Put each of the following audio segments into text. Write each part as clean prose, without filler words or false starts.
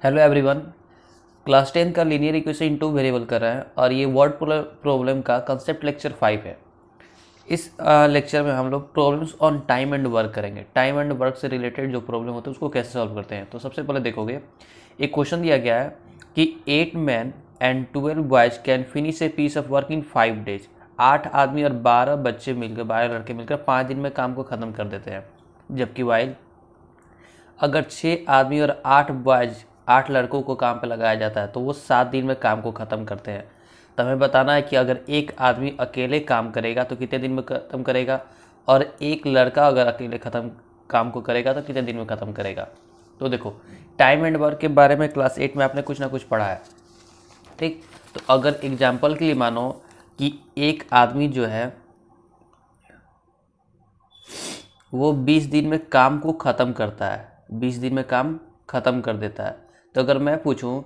Hello everyone. Class 10 का linear equation in two variable कर रहे हैं और ये वर्ड प्रॉब्लम का कंसेप्ट लेक्चर 5 है। इस लेक्चर में हम लोग problems on time and work करेंगे। टाइम एंड वर्क से रिलेटेड जो प्रॉब्लम होते हैं उसको कैसे सॉल्व करते हैं। तो सबसे पहले देखोगे, एक क्वेश्चन दिया गया है कि 8 man and 12 boys can finish a piece of work in 5 days. 8 आदमी और 12 बच्चे मिलकर 12 लड़के मिलकर 5 दिन में काम को ख़त्म कर देते हैं। जबकि वाइल अगर 6 आदमी और 8 बॉयज 8 लड़कों को काम पे लगाया जाता है तो वो 7 दिन में काम को ख़त्म करते हैं। तो हमें बताना है कि अगर एक आदमी अकेले काम करेगा तो कितने दिन में ख़त्म करेगा, और एक लड़का अगर अकेले काम को करेगा तो कितने दिन में ख़त्म करेगा। तो देखो, टाइम एंड वर्क के बारे में क्लास 8 में आपने कुछ ना कुछ पढ़ा है, ठीक। तो अगर एग्जाम्पल के लिए मानो कि एक आदमी जो है वो 20 दिन में काम को ख़त्म करता है, 20 दिन में काम ख़त्म कर देता है। तो अगर मैं पूछूं,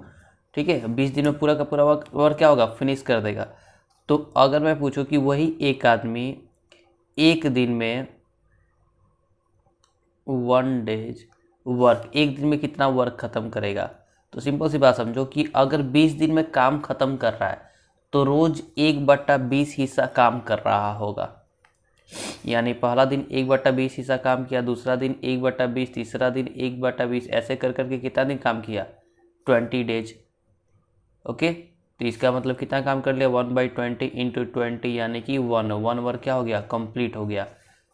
ठीक है, 20 दिन में पूरा का पूरा वर्क क्या होगा, फिनिश कर देगा। तो अगर मैं पूछूं कि वही एक आदमी एक दिन में 1 डेज वर्क, एक दिन में कितना वर्क ख़त्म करेगा। तो सिंपल सी बात समझो कि अगर 20 दिन में काम ख़त्म कर रहा है तो रोज़ 1/20 हिस्सा काम कर रहा होगा। यानी पहला दिन 1/20 हिस्सा काम किया, दूसरा दिन 1/20, तीसरा दिन 1/20, ऐसे कर करके कितना दिन काम किया, 20 डेज। ओके, तो इसका मतलब कितना काम कर लिया, 1/20 इंटू 20 यानी कि 1 वर्क क्या हो गया, कंप्लीट हो गया।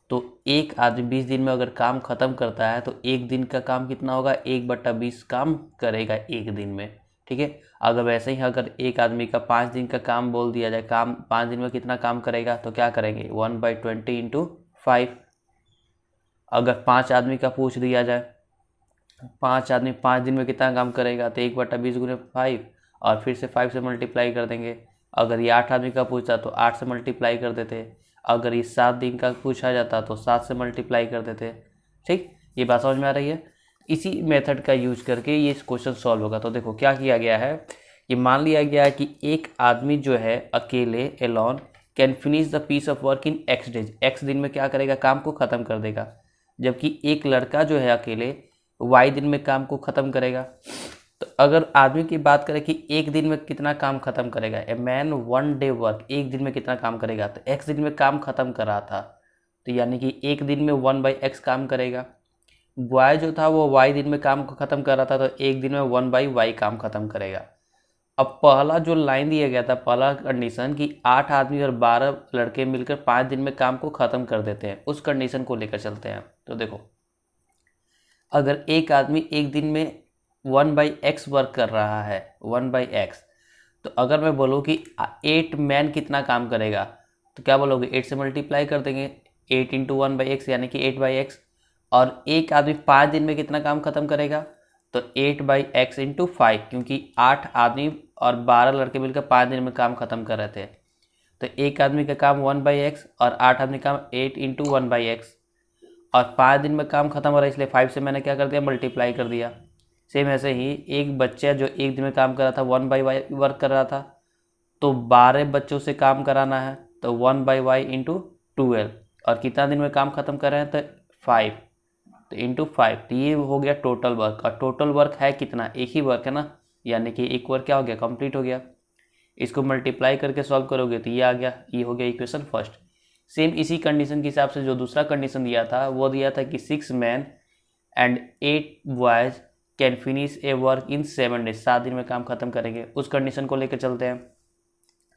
तो एक आदमी 20 दिन में अगर काम ख़त्म करता है तो एक दिन का काम कितना होगा, 1/20 काम करेगा एक दिन में, ठीक है। अगर वैसे ही अगर एक आदमी का 5 दिन का काम बोल दिया जाए, काम 5 दिन में कितना काम करेगा, तो क्या करेंगे, 1/20 इंटू 5। अगर 5 आदमी का पूछ दिया जाए, 5 आदमी 5 दिन में कितना काम करेगा, तो 1/20 गुने 5 और फिर से 5 से मल्टीप्लाई कर देंगे। अगर ये 8 आदमी का पूछता तो 8 से मल्टीप्लाई कर देते। अगर ये 7 दिन का पूछा जाता तो 7 से मल्टीप्लाई कर देते, ठीक। ये बात समझ में आ रही है। इसी मेथड का यूज करके ये क्वेश्चन सॉल्व होगा। तो देखो क्या किया गया है, ये मान लिया गया है कि एक आदमी जो है अकेले alone can finish the piece of work in X days, X दिन में क्या करेगा, काम को ख़त्म कर देगा। जबकि एक लड़का जो है अकेले वाई दिन में काम को ख़त्म करेगा। तो अगर आदमी की बात करें कि एक दिन में कितना काम खत्म करेगा, ए मैन 1 डे वर्क, एक दिन में कितना काम करेगा, तो एक्स दिन में काम खत्म कर रहा था, तो यानी कि एक दिन में 1/x काम करेगा। बॉय जो था वो वाई दिन में काम को ख़त्म कर रहा था, तो एक दिन में 1/y काम खत्म करेगा। अब पहला जो लाइन दिया गया था, पहला कंडीशन कि 8 आदमी और 12 लड़के मिलकर 5 दिन में काम को ख़त्म कर देते हैं, उस कंडीशन को लेकर चलते हैं। तो देखो, अगर एक आदमी एक दिन में 1/x वर्क कर रहा है, 1/x, तो अगर मैं बोलूँ कि 8 मैन कितना काम करेगा, तो क्या बोलोगे, 8 से मल्टीप्लाई कर देंगे, 8 इंटू 1/x यानी कि 8/x। और एक आदमी 5 दिन में कितना काम खत्म करेगा, तो 8/x इंटू 5, क्योंकि 8 आदमी और 12 लड़के मिलकर 5 दिन में काम खत्म कर रहे थे। तो एक आदमी का काम 1/x और 8 आदमी का काम 8 इंटू 1/x, और 5 दिन में काम खत्म हो रहा है, इसलिए 5 से मैंने क्या कर दिया, मल्टीप्लाई कर दिया। सेम ऐसे ही एक बच्चा जो एक दिन में काम कर रहा था, 1/y वर्क कर रहा था, तो 12 बच्चों से काम कराना है, तो 1/y इंटू 12, और कितना दिन में काम खत्म कर रहे हैं, तो 5, तो इंटू 5। तो ये हो गया टोटल वर्क, और टोटल वर्क है कितना, एक ही वर्क है ना, यानी कि एक वर्क क्या हो गया, कंप्लीट हो गया। इसको मल्टीप्लाई करके सॉल्व करोगे तो ये आ गया, ये हो गया इक्वेशन फर्स्ट। सेम इसी कंडीशन के हिसाब से जो दूसरा कंडीशन दिया था वो दिया था कि 6 man and 8 boys can finish A work in 7 days, 7 दिन में काम खत्म करेंगे, उस कंडीशन को लेकर चलते हैं।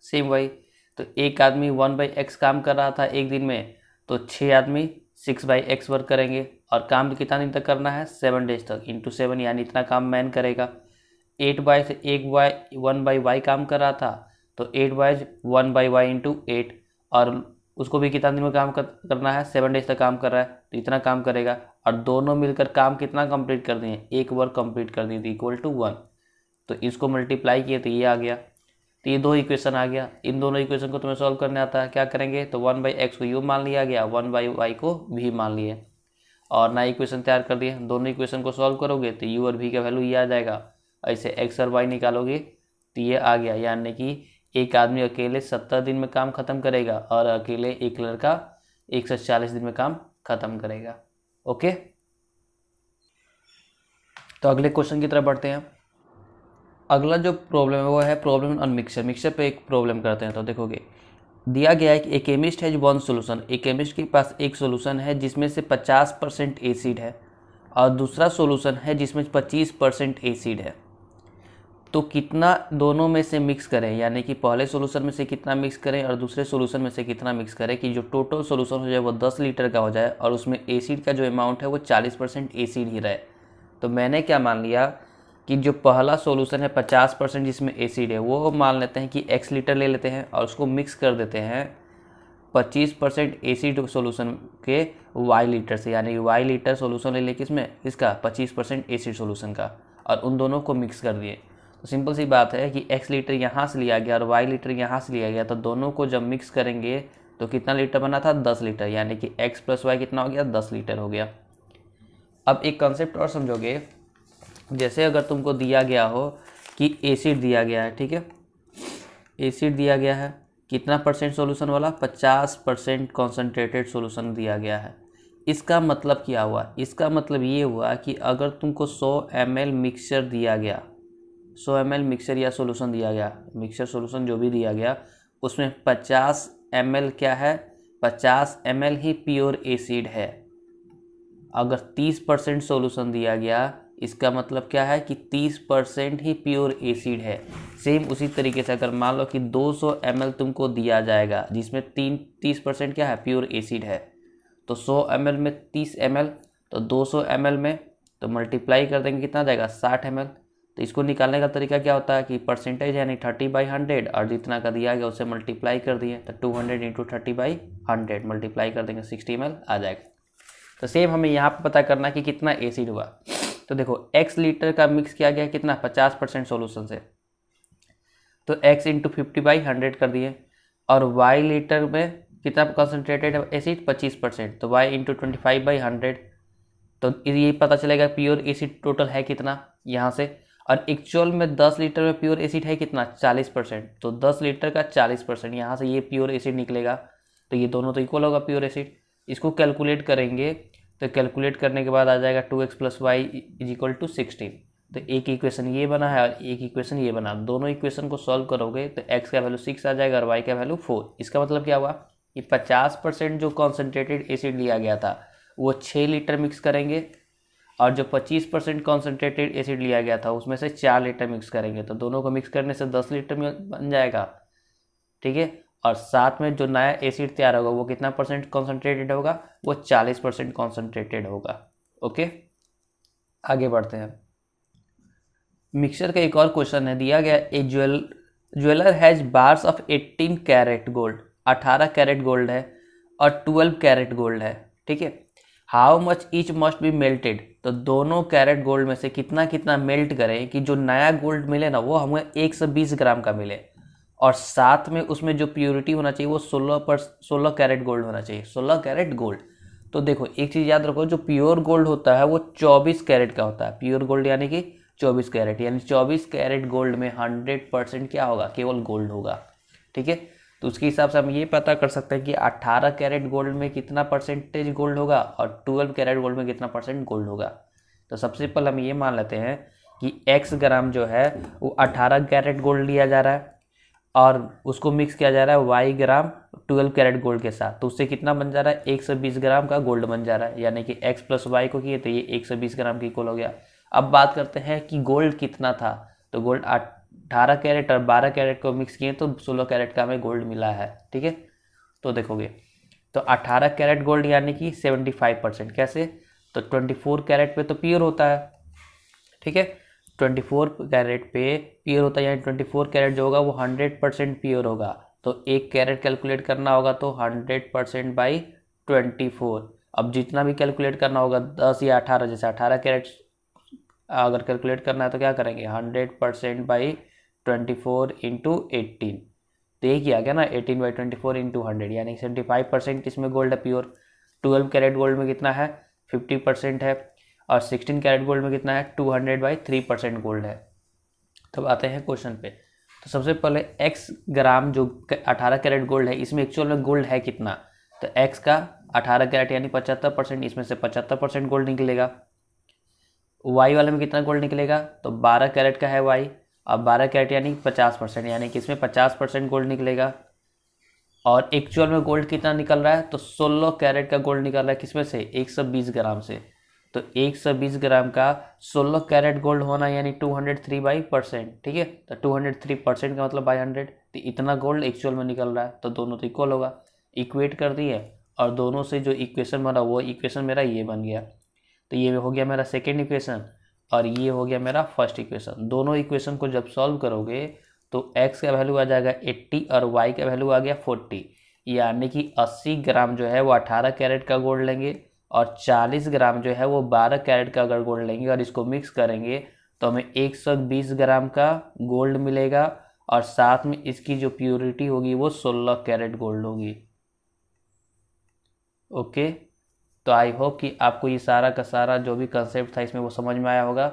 सेम वही, तो एक आदमी 1/x काम कर रहा था एक दिन में, तो 6 आदमी 6/x वर्क करेंगे, और काम कितना दिन तक करना है, 7 डेज तक, इंटू 7 यानी इतना काम मैन करेगा। 8 बाय से एक बाय 1/y काम कर रहा था, तो 8 बाय 1/y इंटू 8, और उसको भी कितना दिन में काम करना है, 7 डेज तक काम कर रहा है, तो इतना काम करेगा। और दोनों मिलकर काम कितना कंप्लीट कर दिए, एक वर्क कंप्लीट कर दी थी, इक्वल टू 1। तो इसको मल्टीप्लाई किए तो ये आ गया। तो ये दो इक्वेशन आ गया। इन दोनों इक्वेशन को तुम्हें सॉल्व करने आता है, क्या करेंगे, तो 1/x को यू मान लिया गया, 1/y को भी मान लिए, और नया इक्वेशन तैयार कर दिए। दोनों इक्वेशन को सॉल्व करोगे तो u और v का वैल्यू ये आ जाएगा। ऐसे x और y निकालोगे तो ये आ गया, यानी कि एक आदमी अकेले 70 दिन में काम खत्म करेगा, और अकेले एक लड़का 140 दिन में काम खत्म करेगा। ओके, तो अगले क्वेश्चन की तरफ बढ़ते हैं। अगला जो प्रॉब्लम है वो है प्रॉब्लम ऑन मिक्सचर। मिक्सचर पे एक प्रॉब्लम करते हैं। तो देखोगे दिया गया है कि एक केमिस्ट है जो वन सोल्यूशन, एक केमिस्ट के पास एक सोल्यूशन है जिसमें से 50% एसिड है और दूसरा सोल्यूशन है जिसमें 25% एसिड है। तो कितना दोनों में से मिक्स करें, यानी कि पहले सोल्यूशन में से कितना मिक्स करें और दूसरे सोल्यूशन में से कितना मिक्स करें कि जो टोटल सोल्यूशन हो जाए वो 10 लीटर का हो जाए और उसमें एसिड का जो अमाउंट है वो 40% एसिड ही रहे। तो मैंने क्या मान लिया कि जो पहला सोल्यूशन है 50% जिसमें एसिड है वो मान लेते हैं कि x लीटर ले लेते हैं और उसको मिक्स कर देते हैं 25% एसिड सोल्यूशन के y लीटर से, यानी y लीटर सोल्यूशन ले लेके इसमें इसका 25% एसिड सोल्यूशन का, और उन दोनों को मिक्स कर दिए। तो सिंपल सी बात है कि x लीटर यहाँ से लिया गया और y लीटर यहाँ से लिया गया, तो दोनों को जब मिक्स करेंगे तो कितना लीटर बना था, 10 लीटर, यानी कि x प्लस वाई कितना हो गया, 10 लीटर हो गया। अब एक कंसेप्ट और समझोगे, जैसे अगर तुमको दिया गया हो कि एसिड दिया गया है, ठीक है, एसिड दिया गया है कितना परसेंट सॉल्यूशन वाला, 50% कॉन्सेंट्रेटेड सॉल्यूशन दिया गया है। इसका मतलब क्या हुआ, इसका मतलब ये हुआ कि अगर तुमको 100 ml मिक्सचर दिया गया, 100 ml मिक्सचर या सॉल्यूशन दिया गया, मिक्सचर सॉल्यूशन जो भी दिया गया, उसमें 50 ml क्या है, 50 ml ही प्योर एसिड है। अगर 30% सॉल्यूशन दिया गया, इसका मतलब क्या है कि 30% ही प्योर एसिड है। सेम उसी तरीके से अगर मान लो कि 200 ml तुमको दिया जाएगा जिसमें 30% क्या है, प्योर एसिड है, तो 100 ml में 30 ml, तो 200 ml में तो मल्टीप्लाई कर देंगे कितना जाएगा, 60 ml। तो इसको निकालने का तरीका क्या होता है कि परसेंटेज यानी 30/100 और जितना का दिया गया उसे मल्टीप्लाई कर दिए, तो 200 × 30/100 मल्टीप्लाई कर देंगे 60 ml आ जाएगा। तो सेम हमें यहाँ पे पता करना कि कितना एसिड हुआ। तो देखो x लीटर का मिक्स किया गया कितना, 50% सॉल्यूशन से, तो x × 50/100 कर दिए, और y लीटर में कितना कॉन्सेंट्रेटेड है एसिड, 25%, तो y × 25/100, तो ये पता चलेगा प्योर एसिड टोटल है कितना यहाँ से। और एक्चुअल में 10 लीटर में प्योर एसिड है कितना, 40%, तो 10 लीटर का 40% यहाँ से ये प्योर एसिड निकलेगा। तो ये दोनों तो इक्वल होगा प्योर एसिड। इसको कैलकुलेट करेंगे तो कैलकुलेट करने के बाद आ जाएगा 2x + y = 16। तो एक इक्वेशन ये बना है और एक इक्वेशन ये बना, दोनों इक्वेशन को सॉल्व करोगे तो x का वैल्यू 6 आ जाएगा और y का वैल्यू 4। इसका मतलब क्या हुआ कि 50% जो कॉन्सेंट्रेटेड एसिड लिया गया था वो 6 लीटर मिक्स करेंगे, और जो 25% कॉन्सेंट्रेटेड एसिड लिया गया था उसमें से 4 लीटर मिक्स करेंगे, तो दोनों को मिक्स करने से 10 लीटर में बन जाएगा, ठीक है। और साथ में जो नया एसिड तैयार होगा वो कितना परसेंट कॉन्सेंट्रेटेड होगा, वो 40% कॉन्सेंट्रेटेड होगा। ओके, आगे बढ़ते हैं। मिक्सचर का एक और क्वेश्चन है, दिया गया a jeweller has bars of 18 carat gold, 18 carat gold है और 12 कैरेट गोल्ड है, ठीक है। How much each must be melted, तो दोनों कैरेट गोल्ड में से कितना कितना मेल्ट करें कि जो नया गोल्ड मिले ना वो हमें 120 ग्राम का मिले, और साथ में उसमें जो प्योरिटी होना चाहिए वो 16 कैरेट गोल्ड होना चाहिए, 16 कैरेट गोल्ड। तो देखो एक चीज़ याद रखो, जो प्योर गोल्ड होता है वो 24 कैरेट का होता है, प्योर गोल्ड यानी कि 24 कैरेट, यानी 24 कैरेट गोल्ड में 100% क्या होगा, केवल गोल्ड होगा, ठीक है। तो उसके हिसाब से हम ये पता कर सकते हैं कि 18 कैरेट गोल्ड में कितना परसेंटेज गोल्ड होगा और 12 कैरेट गोल्ड में कितना परसेंट गोल्ड होगा। तो सबसे पहले हम ये मान लेते हैं कि x ग्राम जो है वो 18 कैरेट गोल्ड लिया जा रहा है और उसको मिक्स किया जा रहा है y ग्राम 12 कैरेट गोल्ड के साथ, तो उससे कितना बन जा रहा है, 120 ग्राम का गोल्ड बन जा रहा है, यानी कि x + y को किए तो ये 120 ग्राम की इक्वल हो गया। अब बात करते हैं कि गोल्ड कितना था, तो गोल्ड 18 कैरेट और 12 कैरेट को मिक्स किए तो 16 कैरेट का हमें गोल्ड मिला है, ठीक है। तो देखोगे तो 18 कैरेट गोल्ड यानी कि 75%, कैसे, तो 24 कैरेट पे तो प्योर होता है, ठीक है, 24 कैरेट पे प्योर होता है, यानी 24 कैरेट जो होगा वो 100% प्योर होगा। तो एक कैरेट कैलकुलेट करना होगा तो 100% बाई 24। अब जितना भी कैलकुलेट करना होगा 10 या 18, जैसे 18 कैरेट अगर कैलकुलेट करना है तो क्या करेंगे, 100% बाई 24 × 18, तो ये किया गया ना, 18/24 × 100, यानी 75% इसमें गोल्ड है प्योर। 12 कैरेट गोल्ड में कितना है, 50% है, और 16 कैरेट गोल्ड में कितना है, 200/3% गोल्ड है। तब आते हैं क्वेश्चन पे। तो सबसे पहले x ग्राम जो 18 कैरेट गोल्ड है इसमें एक्चुअल में गोल्ड है कितना, तो x का 18 कैरेट यानी 75%, इसमें से 75% गोल्ड निकलेगा। y वाले में कितना गोल्ड निकलेगा, तो 12 कैरेट का है y, अब 12 कैरेट यानी 50%, यानी कि इसमें 50% गोल्ड निकलेगा। और एक्चुअल में गोल्ड कितना निकल रहा है, तो 16 कैरेट का गोल्ड निकल रहा है किसमें से, 120 ग्राम से। तो 120 ग्राम का 16 कैरेट गोल्ड होना यानी 203/%, ठीक है। तो 203% का मतलब बाई 100, तो इतना गोल्ड एक्चुअल में निकल रहा है, तो दोनों तो इक्वल होगा। इक्वेट कर दिए और दोनों से जो इक्वेशन बना वो इक्वेशन मेरा ये बन गया। तो ये हो गया मेरा सेकेंड इक्वेशन और ये हो गया मेरा फर्स्ट इक्वेशन। दोनों इक्वेशन को जब सॉल्व करोगे तो x का वैल्यू आ जाएगा 80 और y का वैल्यू आ गया 40, यानी कि 80 ग्राम जो है वो 18 कैरेट का गोल्ड लेंगे और 40 ग्राम जो है वो 12 कैरेट का अगर गोल्ड लेंगे और इसको मिक्स करेंगे तो हमें 120 ग्राम का गोल्ड मिलेगा और साथ में इसकी जो प्योरिटी होगी वो 16 कैरेट गोल्ड होगी। ओके, तो आई होप कि आपको ये सारा का सारा जो भी कंसेप्ट था इसमें वो समझ में आया होगा।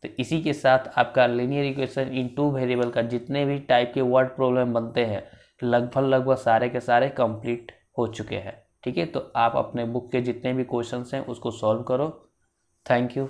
तो इसी के साथ आपका लीनियर इक्वेशन इन 2 वेरिएबल का जितने भी टाइप के वर्ड प्रॉब्लम बनते हैं लगभग सारे के सारे कंप्लीट हो चुके हैं। ठीक है, तो आप अपने बुक के जितने भी क्वेश्चंस हैं उसको सॉल्व करो। Thank you.